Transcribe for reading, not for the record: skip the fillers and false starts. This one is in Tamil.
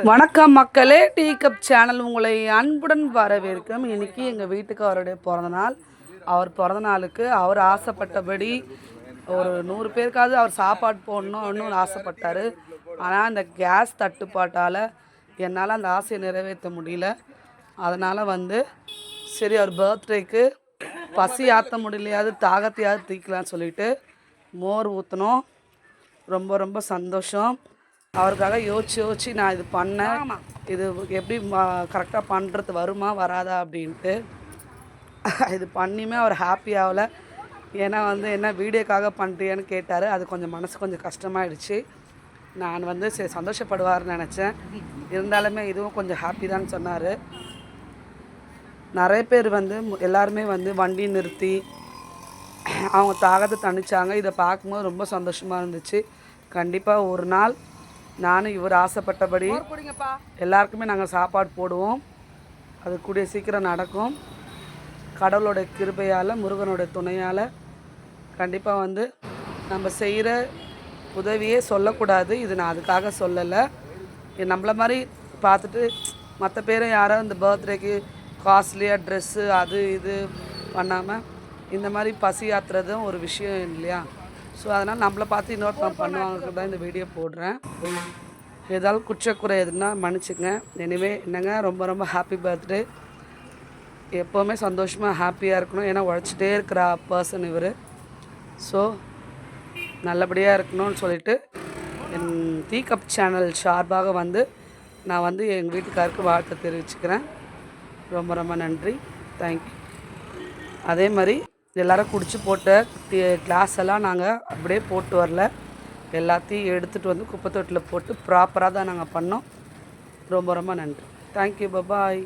வணக்கம் மக்களே, டீ கப் சேனல் உங்களை அன்புடன் வரவேற்கும். இன்னைக்கு எங்கள் வீட்டுக்கு அவருடைய பிறந்தநாள். அவர் பிறந்தநாளுக்கு அவர் ஆசைப்பட்டபடி ஒரு 100 பேருக்காவது அவர் சாப்பாடு போடணும்னு ஆசைப்பட்டார். ஆனால் அந்த கேஸ் தட்டுப்பாட்டால் என்னால் அந்த ஆசையை நிறைவேற்ற முடியல. அதனால் சரி, அவர் பர்த்டேக்கு பசி ஆற்ற முடியலையாவது தாகத்தையாவது தீக்கலான்னு சொல்லிட்டு மோர் ஊற்றினோம். ரொம்ப ரொம்ப சந்தோஷம். அவருக்காக யோசிச்சு நான் இது பண்ணேன். இது எப்படி கரெக்டாக பண்ணுறது வருமா வராதா அப்படின்ட்டு இது பண்ணியுமே அவர் ஹாப்பி ஆகலை. ஏன்னா என்ன வீடியோக்காக பண்ணுறியான்னு கேட்டார். அது கொஞ்சம் மனசு கொஞ்சம் கஷ்டமாயிடுச்சு. நான் சரி சந்தோஷப்படுவார்னு நினச்சேன். இருந்தாலுமே இதுவும் கொஞ்சம் ஹாப்பி தான் சொன்னார். நிறைய பேர் எல்லாருமே வண்டி நிறுத்தி அவங்க தாகத்தை தணிச்சாங்க. இதை பார்க்கும்போது ரொம்ப சந்தோஷமாக இருந்துச்சு. கண்டிப்பாக ஒரு நாள் நானும் இவர் ஆசைப்பட்டபடி எல்லாருக்குமே நாங்கள் சாப்பாடு போடுவோம். அது கூடிய சீக்கிரம் நடக்கும். கடவுளோட கிருபையால், முருகனோட துணையால் கண்டிப்பாக நம்ம செய்கிற உதவியே சொல்லக்கூடாது. இது நான் அதுக்காக சொல்லலை. நம்மள மாதிரி பார்த்துட்டு மற்ற பேரும் யாரோ இந்த பர்த்டேக்கு காஸ்ட்லியாக ட்ரெஸ்ஸு அது இது பண்ணாமல் இந்த மாதிரி பசி ஆத்துறதும் ஒரு விஷயம் இல்லையா? ஸோ அதனால் நம்மளை பார்த்து இன்னொருத்தவங்க பண்ணுவாங்க தான் இந்த வீடியோ போடுறேன். ஏதாவது குற்றக்குறை எதுனா மன்னிச்சுங்க. எனவே என்னங்க, ரொம்ப ரொம்ப ஹாப்பி பர்த்டே. எப்போவுமே சந்தோஷமாக ஹாப்பியாக இருக்கணும். ஏன்னா உழைச்சிட்டே இருக்கிற பர்சன் இவர். ஸோ நல்லபடியாக இருக்கணும்னு சொல்லிட்டு என் டீ கப் சேனல் சார்பாக நான் எங்கள் வீட்டுக்காருக்கு வாழ்த்து தெரிவிச்சுக்கிறேன். ரொம்ப ரொம்ப நன்றி. தேங்க்யூ. அதே மாதிரி எல்லோரும் குடிச்சு போட்ட கிளாஸ் எல்லாம் நாங்கள் அப்படியே போட்டு வரல. எல்லாத்தையும் எடுத்துகிட்டு குப்பை தொட்டியில் போட்டு ப்ராப்பராக தான் நாங்கள் பண்ணோம். ரொம்ப ரொம்ப நன்றி. தேங்க்யூ. பாய்.